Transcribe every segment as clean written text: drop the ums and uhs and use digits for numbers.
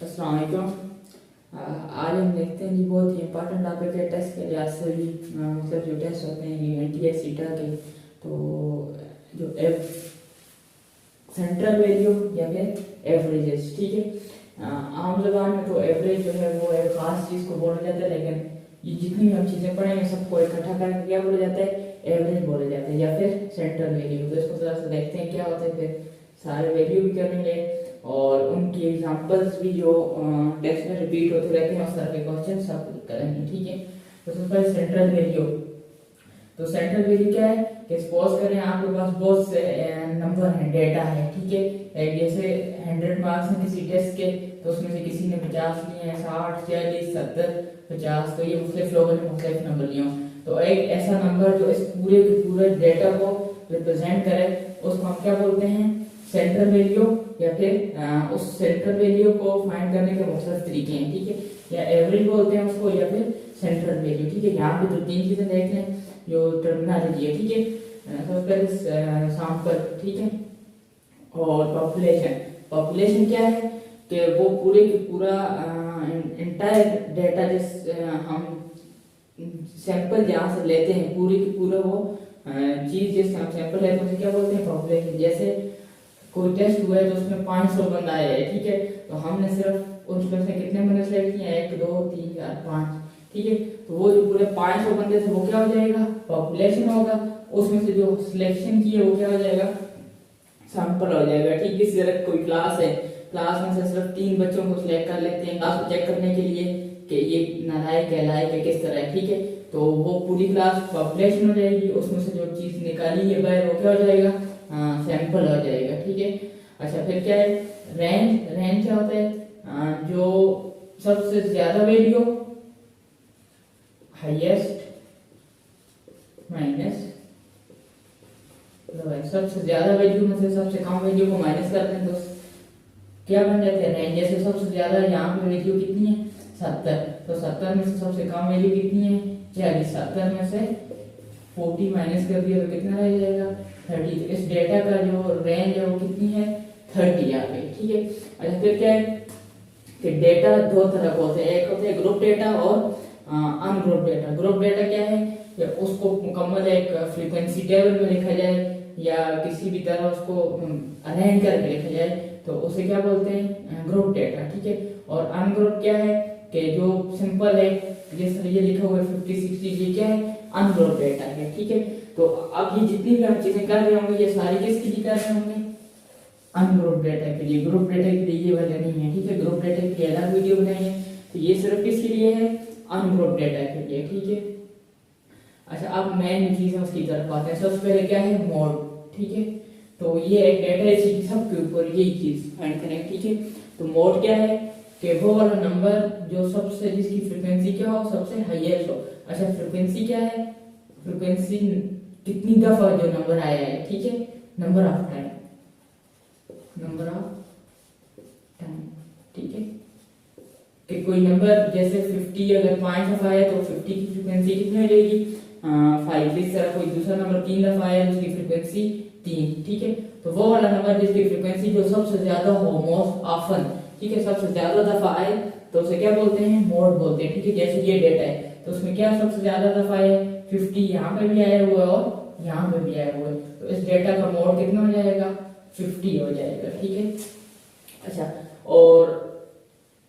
अस्सलाम वालेकुम। आज हम देखते हैं जी बहुत ही इंपॉर्टेंट टॉपिक है टेस्ट के लिहाज से भी। मतलब जो टेस्ट होते हैं ये एनटीए सीटा के, तो जो एफ सेंट्रल वैल्यू या फिर एवरेजेस, ठीक है। आम जबान में तो एवरेज जो है वो एक खास चीज़ को बोला जाता है, लेकिन ये जितनी भी हम चीज़ें पढ़ेंगे सबको इकट्ठा करके क्या बोला जाता है, एवरेज बोला जाता है या फिर सेंट्रल वैल्यू। तो इसको थोड़ा सा देखते हैं क्या होता है, फिर सारे वैल्यू भी करेंगे और उनकी एग्जांपल्स भी जो टेक्स्ट में रिपीट होते रहते हैं उस तरह के क्वेश्चन सब करेंगे, ठीक है। तो सबसे पहले सेंट्रल वैल्यू। तो सेंट्रल वैल्यू क्या है कि सपोज करें आपके पास बहुत से नंबर हैं, डेटा है, ठीक है। जैसे 100 मार्क्स हैं किसी टेस्ट के, तो उसमें से किसी ने 50 लिए हैं, 60, 40, 70, 50, तो ये मुख्तलिफ लोगों ने मुख्तलिफ नंबर लिए हों। तो एक ऐसा नंबर जो इस पूरे के पूरे डेटा को रिप्रेजेंट करे उसको हम क्या बोलते हैं, सेंट्रल वैल्यू। या फिर उस सेंट्रल वैल्यू को फाइंड करने के मुख्तलिफ तरीके हैं, ठीक है। या एवरेज बोलते हैं उसको या फिर सेंट्रल वैल्यू, ठीक है। यहाँ पे तो तीन चीजें देख लें जो टर्मिनोलॉजी है, ठीक है। सबसे पहले सैंपल, ठीक है, और पॉपुलेशन। पॉपुलेशन क्या है कि वो पूरे की पूरा इंटायर डेटा जिस हम सैंपल जहाँ से लेते हैं पूरी की पूरा वो चीज जिससे हम सैंपल लेते हैं उसे क्या बोलते हैं, पॉपुलेशन। जैसे कोई टेस्ट हुआ है तो उसमें 500 बंदा आया है, ठीक है। तो हमने सिर्फ उसमें से कितने बंदे सेलेक्ट किए हैं, 1 2 3 4 5, ठीक है। तो वो जो पूरे 500 बंदे थे वो क्या हो जाएगा, पॉपुलेशन होगा। उसमें से जो सिलेक्शन की है वो क्या हो जाएगा, सैंपल हो जाएगा, ठीक है। इसी तरह कोई क्लास है, क्लास में से सिर्फ 3 बच्चों को सिलेक्ट कर लेते हैं क्लास को चेक करने के लिए कि ये नालायक है लायक है किस तरह है, ठीक है। तो वो पूरी क्लास पॉपुलेशन हो जाएगी, उसमें से जो चीज निकाली है बाहर वो क्या हो जाएगा, सैंपल हो जाएगा, ठीक है। अच्छा, फिर क्या है, रेंज। रेंज क्या होता है, जो सबसे ज्यादा वैल्यू हाईएस्ट माइनस सबसे ज्यादा वैल्यू में से सबसे कम वैल्यू को माइनस करते हैं तो क्या बन जाते हैं, रेंज। जैसे सबसे ज्यादा यहाँ पे वैल्यू कितनी है, 70, तो 70 में से सबसे कम वैल्यू कितनी है, 40। 70 में से 40 माइनस कर दिया तो कितना रह जाएगा, 30। तो इस डेटा का जो रेंज है वो कितनी है, 30 यहाँ पे, ठीक है। अच्छा, फिर क्या है कि डेटा दो तरह के होते हैं, एक होते हैं ग्रुप डेटा और अनग्रुप डेटा। ग्रुप डेटा क्या है कि उसको मुकम्मल एक फ्रीक्वेंसी टेबल में लिखा जाए या किसी भी तरह उसको अरेंज करके लिखा जाए तो उसे क्या बोलते हैं, ग्रुप डेटा, ठीक है। और अनग्रुप क्या है कि जो सिंपल है, जिस तरह ये लिखा हुआ है 50 60, ये क्या है, अनग्रुप डेटा है, ठीक है। तो अब ये जितनी भी हम चीजें कर रहे होंगे ये सारी किसके लिए कर रहे होंगे, अनग्रुप डेटा के लिए। ग्रुप डेटा के लिए ये वजह नहीं है, ठीक है। ग्रुप डेटा के लिए अलग वीडियो बनाई है, तो ये सिर्फ किसके लिए है, अनग्रुप डेटा के लिए, ठीक है। अच्छा, अब मेन चीज है उसकी तरफ आते हैं। सबसे पहले क्या है, मोड, ठीक है। तो ये एक डेटा है, इसी सबके ऊपर यही चीज फाइंड करें, ठीक है। तो मोड क्या है कि वो वाला नंबर जो सबसे जिसकी फ्रीक्वेंसी क्या हो, सबसे हाईएस्ट हो। अच्छा, फ्रीक्वेंसी क्या है, फ्रीक्वेंसी कितनी दफा जो नंबर आया है, ठीक है, number of time, number of time, ठीक है। कि कोई नंबर जैसे 50 अगर 5 दफा आया तो 50 की फ्रीक्वेंसी कितनी हो जाएगी, 5। इस तरह कोई दूसरा नंबर 3 दफा आया तो उसकी फ्रीक्वेंसी 3, ठीक है। तो वो वाला नंबर जिसकी फ्रीक्वेंसी जो सबसे ज्यादा हो, मोस्ट ऑफन, ठीक है, सबसे ज्यादा दफा आए तो उसे क्या बोलते हैं, मोड बोलते हैं, ठीक है। जैसे ये डेटा है तो उसमें क्या सबसे ज्यादा दफा है, 50 यहाँ पे भी आया हुआ है और यहाँ पे भी आया हुआ है, तो इस डेटा का मोड कितना हो जाएगा, 50 हो जाएगा, ठीक है। अच्छा, और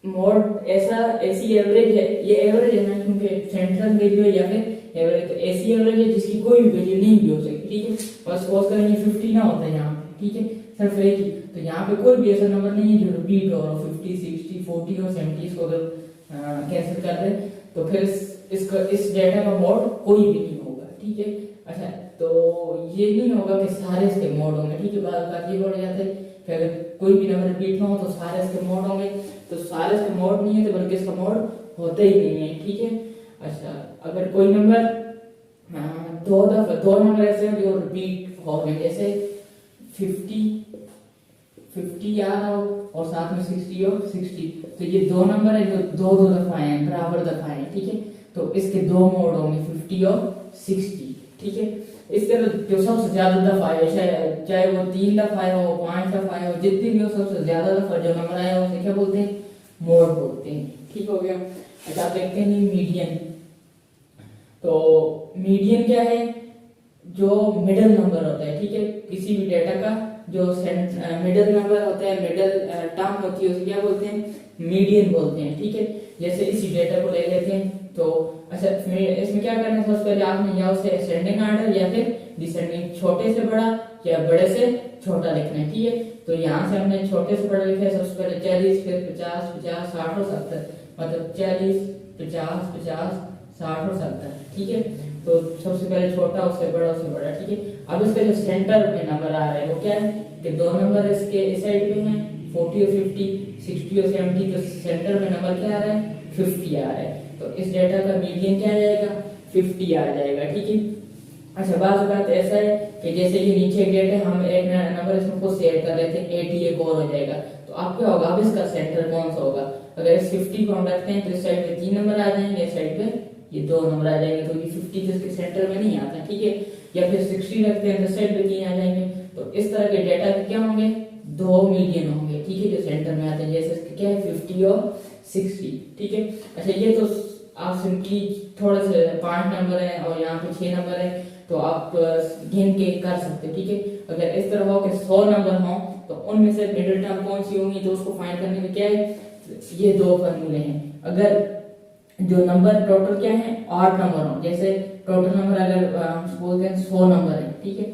मोड ऐसी एवरेज है, ये एवरेज है ना क्योंकि सेंट्रल वैल्यू है या फिर एवरेज, तो ऐसी एवरेज है जिसकी कोई भी वैल्यू नहीं भी हो सकती, ठीक है। बस सपोज करें ये 50 ना होता है यहाँ पे, ठीक है, सिर्फ एक ही, तो यहाँ पे कोई भी ऐसा नंबर नहीं है जो रिपीट हो 50 60 40 और 70, इसको अगर कैंसिल कर दे तो फिर इस डेटा का मोड कोई भी नहीं होगा, ठीक है। अच्छा, तो ये नहीं होगा कि सारे इसके मोड होंगे, ठीक है। बात ये बोला जाता है कि अगर कोई भी नंबर रिपीट ना हो तो सारे इसके मोड होंगे, तो सारे इसके मोड नहीं है तो बल्कि इसका मोड होता ही नहीं है, ठीक है। अच्छा, अगर कोई नंबर दो नंबर ऐसे हैं जो रिपीट हो गए, जैसे 50 आ रहा हो और साथ में 60 और 60, तो ये दो नंबर है जो दो दो दफा आए, बराबर दफा आए, ठीक है। तो इसके दो मोड होंगे 50 और 60, ठीक है। इस तरह जो सबसे ज्यादा दफा आए, चाहे वो 3 दफा आए हो, 5 दफा आए हो, जितनी भी हो सबसे ज्यादा दफा जो नंबर आया हो उसे क्या बोलते हैं, मोड बोलते हैं। ठीक हो गया। अच्छा आप देखते हैं मीडियन। तो मीडियन क्या है, जो मिडिल नंबर होता है, ठीक है, किसी भी डेटा का जो मिडिल नंबर होता है, मिडिल टर्म होती है, उसे क्या बोलते हैं, मीडियन बोलते हैं। ठीक है, जैसे इसी डेटा को ले लेते हैं तो अच्छा इसमें क्या करना है, सबसे पहले आपने या उसे असेंडिंग ऑर्डर या फिर डिसेंडिंग, छोटे से बड़ा या बड़े से छोटा लिखना है। ठीक है, तो यहाँ से हमने छोटे से बड़ा लिखा है, सबसे पहले 40, फिर 50, 50, 60 और 70, मतलब 40, 50, 50, 60 और 70। ठीक है, तो सबसे पहले छोटा, उससे बड़ा, उससे बड़ा। ठीक है, अब इसका जो सेंटर में नंबर आ रहा है वो क्या है कि दो नंबर इसके इस साइड पे हैं, 40 और 50, 60 और 70, तो सेंटर में नंबर क्या आ रहा है, 50 आ रहा है। तो इस डेटा का मीडियन क्या आ जाएगा, 50 आ जाएगा। ठीक है, अच्छा बात ऐसा है कि जैसे ये नीचे एक डेटा, हम एक नंबर इसमें खुद से ऐड कर रहे थे, 80 एक और हो जाएगा, तो अब क्या होगा, अब इसका सेंटर कौन सा होगा, अगर इस 50 को हम रखते हैं तो इस साइड पे 3 नंबर आ जाएंगे, इस साइड पे ये 2 नंबर आ जाएंगे, तो ये 50 तो इसके सेंटर में नहीं आता। ठीक है, या फिर 60 रखते हैं तो इस साइड पे 3 आ जाएंगे, तो इस तरह के डेटा के क्या होंगे, 2 मीडियन होंगे। ठीक है, जो सेंटर में आते हैं, जैसे इसके क्या है 50 और 60। ठीक है, अच्छा ये तो आप सिंपली थोड़े से 5 नंबर है और यहाँ पे 6 नंबर है, तो आप गिन के कर सकते हो। ठीक है, अगर इस तरह हो कि 100 नंबर हो तो उनमें से मिडिल टर्म कौन सी होंगी, तो उसको फाइंड करने में क्या है, ये 2 फॉर्मूले हैं। अगर जो नंबर टोटल क्या है, 8 नंबर हो, जैसे टोटल नंबर अगर हम बोलते हैं 100 नंबर है, ठीक है,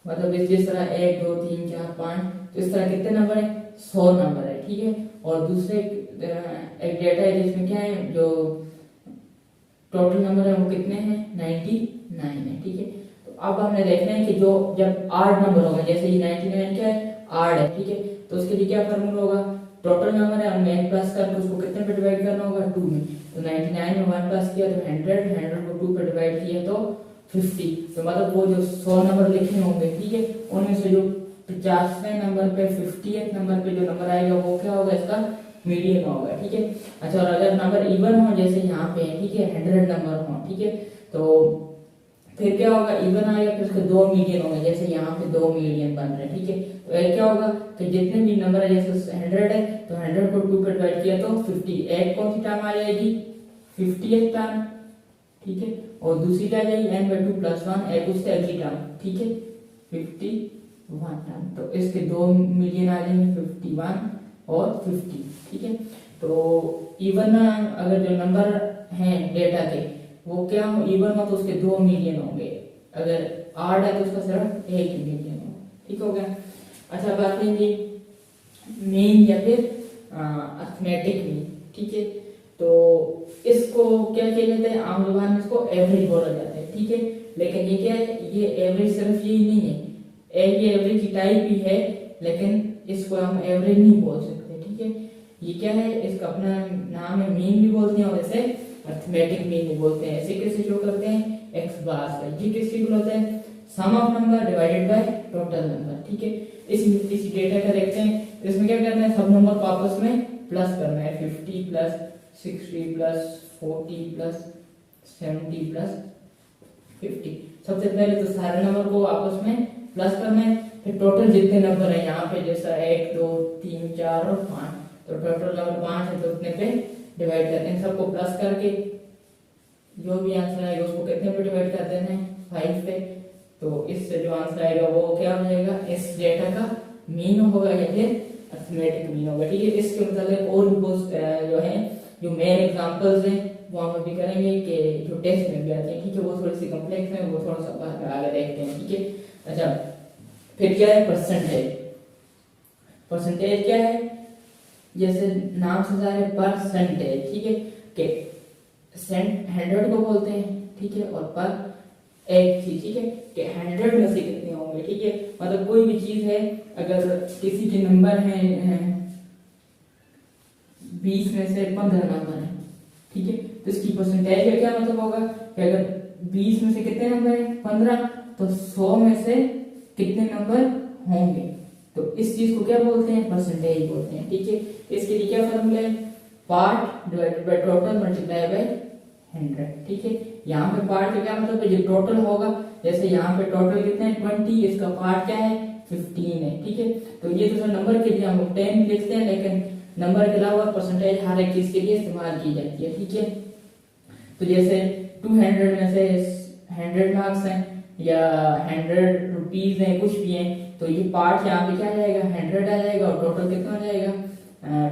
मतलब जिस तरह 1 2 3 4 5, तो इस तरह कितने नंबर है, 100 नंबर है। ठीक है, और दूसरे एक डेटा है जिसमें क्या है, जो टोटल नंबर है वो कितने हैं, 99 है। ठीक है, तो अब हमने देखना है कि जो जब 8 नंबर होगा, जैसे ये 99 क्या है, 8 है। ठीक है, तो उसके लिए क्या फॉर्मूला होगा, टोटल नंबर है, हमने 1 प्लस करके उसको कितने पे डिवाइड करना होगा, 2 में, तो 99 में 1 प्लस किया तो 100, 100 को 2 पे डिवाइड किया तो 50, तो मतलब वो जो 100 नंबर लिखे होंगे, ठीक है, उनमें से जो 50वें नंबर पे 50th नंबर पे जो नंबर आएगा वो क्या होगा, इसका मीडियन होगा। ठीक है, अच्छा और अगर नंबर इवन हो, जैसे यहाँ पे है, ठीक है, 100 नंबर हो, ठीक है, तो फिर क्या होगा, इवन आएगा, फिर उसके 2 मीडियन होंगे, जैसे यहाँ पे 2 मीडियन बन रहे हैं। ठीक है, तो एक क्या होगा कि जितने भी नंबर है, जैसे 100 है तो 100 को 2 पे डिवाइड किया तो 50, एक कौन सी टर्म आ जाएगी, 50th टर्म। ठीक है, और दूसरी क्या आ जाएगी, n/2 + 1, एक उससे अगली टर्म। ठीक है, 51 टर्म, तो इसके 2 मीडियन आ जाएंगे, 51 और 50। ठीक है, तो इवन अगर जो नंबर हैं डेटा के वो क्या हो, इवन हो तो उसके 2 मीडियन होंगे, अगर 8 है तो उसका सिर्फ 1 मीडियन होगा। ठीक हो गया। अच्छा बात है जी मीन या फिर अर्थमेटिक मीन। ठीक है, तो इसको क्या किया जाता है, आम जुबान में इसको एवरेज बोला जाता है। ठीक है, लेकिन ये क्या है, ये एवरेज सिर्फ यही नहीं है, ये एवरेज की टाइप भी है, लेकिन इसको हम एवरेज नहीं बोल सकते। ठीक है, ये क्या है, इसका अपना नाम है, मीन भी बोलते हैं और इसे अर्थमेटिक मीन भी बोलते हैं। ऐसे कैसे शो करते हैं, x बार से। ये किसके इक्वल होता है, sum of number divided by total number. ठीक है, इस डेटा का देखते हैं, इसमें क्या करना है, सब नंबर को आपस में प्लस करना है, 50 + 60 + 40 + 70 + 50। सबसे पहले तो सारे नंबर को आपस में प्लस करना है, फिर टोटल जितने नंबर है यहाँ पे, जैसा 1 2 3 4 और 5, तो टोटल नंबर 5 है तो उतने पे डिवाइड करते हैं, सबको प्लस करके जो भी आंसर आएगा उसको कितने पे डिवाइड कर देना है, 5 पे। तो इससे जो आंसर आएगा वो क्या हो जाएगा, इस डेटा का मीन होगा या फिर अर्थमेटिक मीन होगा। ठीक है, इसके मतलब और जो है, जो मेन एग्जांपल्स हैं वो हम अभी करेंगे कि जो टेस्ट में भी आते हैं। ठीक है, वो थोड़ी सी कॉम्प्लेक्स है, वो थोड़ा सा बाद में आगे देखते हैं। ठीक है, अच्छा फिर क्या है, परसेंटेज। परसेंटेज क्या है, जैसे नाम से जा रहे परसेंटेज। ठीक है, कि 100 को बोलते हैं, ठीक है, और पर एक चीज, ठीक है, कि 100 में से कितने होंगे। ठीक है, मतलब कोई भी चीज है, अगर किसी के नंबर हैं 20 में से 15 नंबर है, ठीक है, तो इसकी परसेंटेज का क्या मतलब होगा कि अगर 20 में से कितने नंबर है, 15, तो 100 में से कितने नंबर होंगे, तो इस चीज को क्या बोलते हैं, परसेंटेज बोलते हैं। ठीक है, इसके लिए क्या फॉर्मूला है, part divided by total multiply by 100। ठीक है, यहाँ पे पार्ट का क्या मतलब है, जो टोटल होगा, जैसे यहाँ पे टोटल कितने हैं 20, इसका पार्ट क्या है 15 है। ठीक है, तो ये तो नंबर के लिए हम 10 लिखते हैं, लेकिन नंबर के अलावा परसेंटेज हर एक चीज के लिए इस्तेमाल की जाती है, ठीक है। तो जैसे 200 में से 100 मार्क्स हैं या 100 रुपीज हैं, कुछ भी हैं, तो ये पार्ट यहाँ पे क्या आ जाएगा, 100 आ जाएगा और टोटल कितना आ जाएगा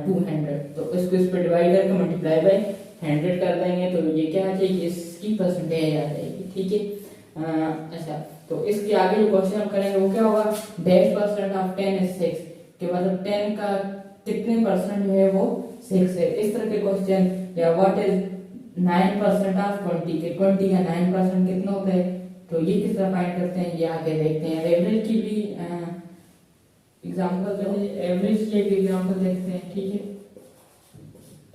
200। तो इसको इस पे डिवाइड करके मल्टीप्लाई बाय 100 कर देंगे तो ये क्या आ जाएगी, इसकी परसेंटेज आ जाएगी, ठीक है। अच्छा, तो इसके आगे जो क्वेश्चन हम करेंगे वो क्या होगा, डैश परसेंट ऑफ 10 इज 6, के मतलब 10 का कितने परसेंट जो है वो 6 है। इस तरह के क्वेश्चन, या व्हाट इज 9% ऑफ 20, के 20 का 9% कितना होता है, तो ये किस तरह फाइंड करते हैं ये आगे देखते हैं। एवरेज की भी एग्जांपल, एवरेज की एक एग्जांपल देखते हैं, ठीक है।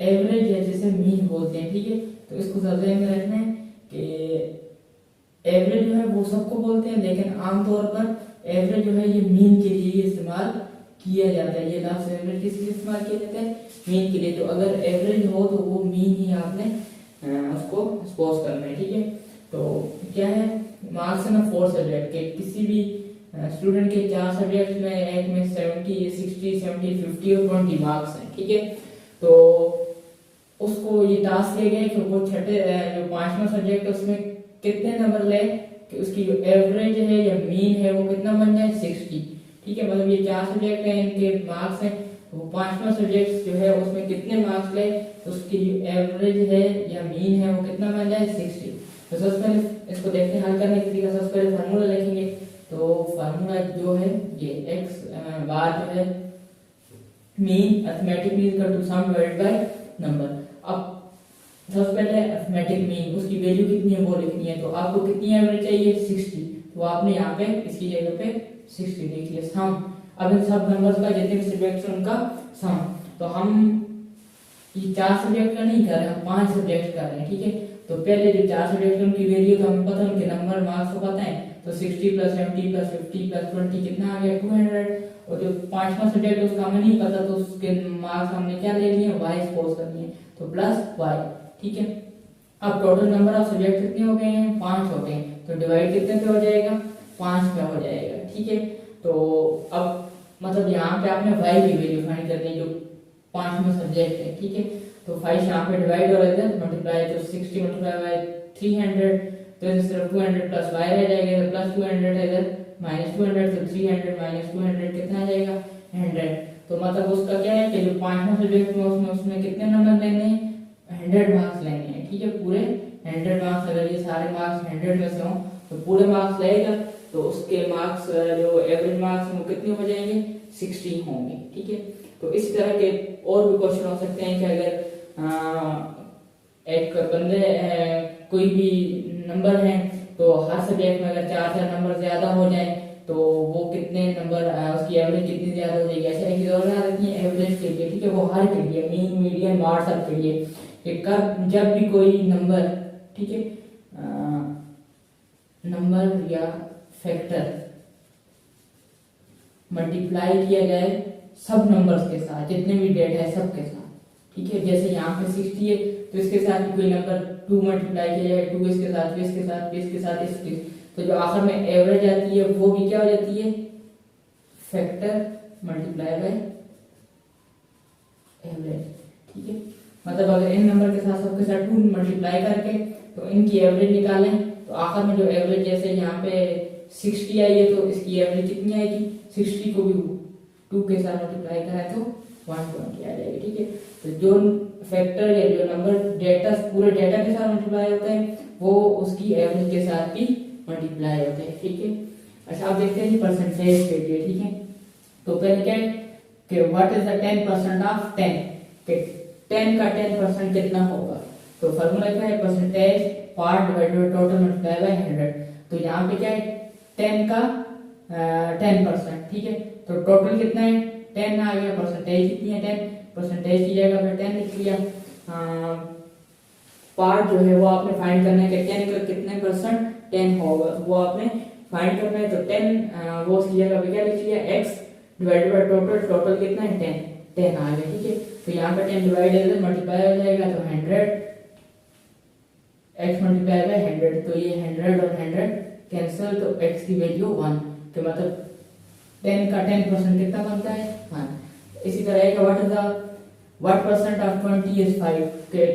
एवरेज है जिसे मीन बोलते हैं, ठीक है। तो इसको ध्यान में रखना है कि एवरेज जो है वो सबको बोलते हैं, लेकिन आमतौर पर एवरेज जो है ये मीन के लिए इस्तेमाल किया जाता है। ये लफ्ज एवरेज किस लिए इस्तेमाल किया जाता है, मीन के लिए। तो अगर एवरेज हो तो वो मीन ही आपने उसको सपोज करना है, ठीक है। तो क्या है, मार्क्स है ना 4 सब्जेक्ट के, किसी भी स्टूडेंट के 4 सब्जेक्ट में, एक में 70, 60, 70, 50 और 20 मार्क्स हैं, ठीक है। तो उसको ये टास्क दिया गया है कि वो छठे जो 5वां सब्जेक्ट है उसमें कितने नंबर ले कि उसकी जो एवरेज है या मीन है वो कितना बन जाए 60, ठीक है। मतलब ये 4 सब्जेक्ट हैं, इनके मार्क्स हैं, वो 5वां सब्जेक्ट जो है उसमें कितने मार्क्स ले तो उसकी जो एवरेज है या मीन है वो कितना बन जाए 60। तो सबसे पहले इसको देखते हैं हल करने के तरीका। सबसे पहले फार्मूला लिखेंगे, तो फार्मूला जो है ये x बार जो है mean arithmetic mean equal to sum divided by number. अब सबसे पहले अरिथमेटिक मीन, उसकी वैल्यू कितनी है वो लिखनी है। तो आपको कितनी एवरेज चाहिए 60, तो आपने यहाँ पे इसकी जगह पे 60 लिख लिया। सम, अब इन सब नंबर्स का जितने भी सब्जेक्ट हैं उनका सम। तो हम ये 4 सब्जेक्ट का नहीं कर रहे, हम 5 सब्जेक्ट कर रहे हैं, ठीक है। तो पहले जो 4 सब्जेक्ट उनकी वैल्यू तो हमें पता है, उनके नंबर मार्क्स को पता है। तो 60 प्लस 70 प्लस 50 प्लस 20 कितना आ गया 200। और जो 5वां सब्जेक्ट है उसका हमें नहीं पता, तो उसके मार्क्स हमने क्या ले लिए, y सपोज कर लिए, तो प्लस y, ठीक है। अब टोटल नंबर ऑफ सब्जेक्ट कितने हो गए हैं, 5 हो गए, तो डिवाइड कितने पे हो जाएगा, 5 पे हो जाएगा, ठीक है। तो अब मतलब यहाँ पे आपने y की वैल्यू फाइंड करनी है जो 5वां सब्जेक्ट है, ठीक है। तो 5 यहाँ पे डिवाइड हो रहा है, मल्टीप्लाई, तो 60 मल्टीप्लाई बाय 300, तो इस तरफ 200 प्लस y रह जाएगा, तो प्लस 200 है इधर, माइनस 200, तो 300 माइनस 200 कितना आ जाएगा 100। तो मतलब उसका क्या है कि जो 5वां सब्जेक्ट में उसमें कितने नंबर लेने हैं, 100 मार्क्स लेने हैं, ठीक है। पूरे 100 मार्क्स, अगर ये सारे मार्क्स 100 में से हों तो पूरे मार्क्स लेगा, तो उसके मार्क्स जो एवरेज मार्क्स वो कितने हो जाएंगे 60 होंगे, ठीक है। तो इस तरह के और भी क्वेश्चन हो सकते हैं कि अगर एक बंदे कोई भी नंबर है तो हर सब्जेक्ट में अगर 4 नंबर ज्यादा हो जाए तो वो कितने नंबर, उसकी एवरेज कितनी ज्यादा हो जाएगी, ऐसे एक दौर आ रही है एवरेज के लिए, ठीक है। वो हर के लिए, मीन मीडियन मार्क्स सब के लिए, कि कब जब भी कोई नंबर, ठीक है, नंबर या फैक्टर मल्टीप्लाई किया जाए सब नंबर्स के साथ, जितने भी डेटा है सब के साथ, ठीक है। जैसे यहाँ पे 60 है तो इसके साथ कोई नंबर 2 मल्टीप्लाई किया जाए, 2 इसके साथ, 20 के साथ, 20 के साथ, इसके, तो जो आखिर में एवरेज आती है वो भी क्या हो जाती है, फैक्टर मल्टीप्लाई बाय एवरेज, ठीक है। मतलब अगर इन नंबर के साथ सबके साथ 2 मल्टीप्लाई करके तो इनकी एवरेज निकालें, तो आखिर में जो एवरेज, जैसे यहाँ पे 60 आई है तो इसकी एवरेज कितनी आएगी, 60 को भी 2 के साथ मल्टीप्लाई करें तो 120 आ जाएगी, ठीक है। तो जो फैक्टर या जो नंबर डेटा पूरे डेटा के साथ मल्टीप्लाई होते हैं वो उसकी एवरेज के साथ भी मल्टीप्लाई होते हैं, ठीक है। अच्छा, आप देखते हैं परसेंटेज के लिए, ठीक है। तो पहले क्या है कि व्हाट इज द 10% ऑफ 10, कि 10 का 10% कितना होगा। तो फार्मूला क्या है, percentage part divided by total multiply by 100। तो यहाँ पे क्या है 10 का 10%, ठीक है। तो टोटल कितना है 10 आ गया, परसेंटेज कितनी है 10, परसेंटेज की जगह पे 10 लिख लिया। पार्ट जो है वो आपने फाइंड करना है कि 10 का कितने परसेंट 10 होगा, तो वो आपने फाइंड करना है। तो 10 वो उसकी जगह पे क्या लिख लिया, x divided by total, total कितना है 10 आ गया, ठीक है। तो यहाँ पे 10 डिवाइड है मल्टीप्लाई हो जाएगा, तो 100 x मल्टीप्लाई बाय 100, तो ये 100 और 100 कैंसिल, तो x की वैल्यू 1, तो मतलब 10 का 10% कितना बनता है 1। इसी तरह एक what is the what percent of 20 is 5, के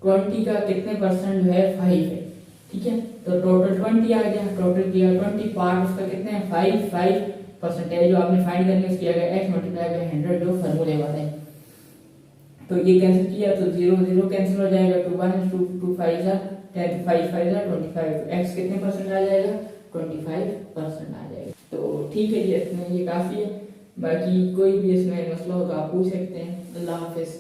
20 का कितने परसेंट जो है 5 है, ठीक है। तो टोटल 20 आ गया, टोटल किया 20, पार्ट उसका कितने हैं 5 परसेंटेज जो आपने फाइंड करनी है उसकी आ गया x मल्टीप्लाई बाय 100 जो फार्मूले वाला है। तो ये कैंसिल किया तो 0 0 कैंसिल हो जाएगा, 2 1 2 2 5 जा 10 5 5 जा 25, x कितने परसेंट आ जाएगा 25% आ जाएगा। तो ठीक है जी, इतना ये काफी है, बाकी कोई भी इसमें मसला हो तो आप पूछ सकते हैं। अल्लाह हाफिज।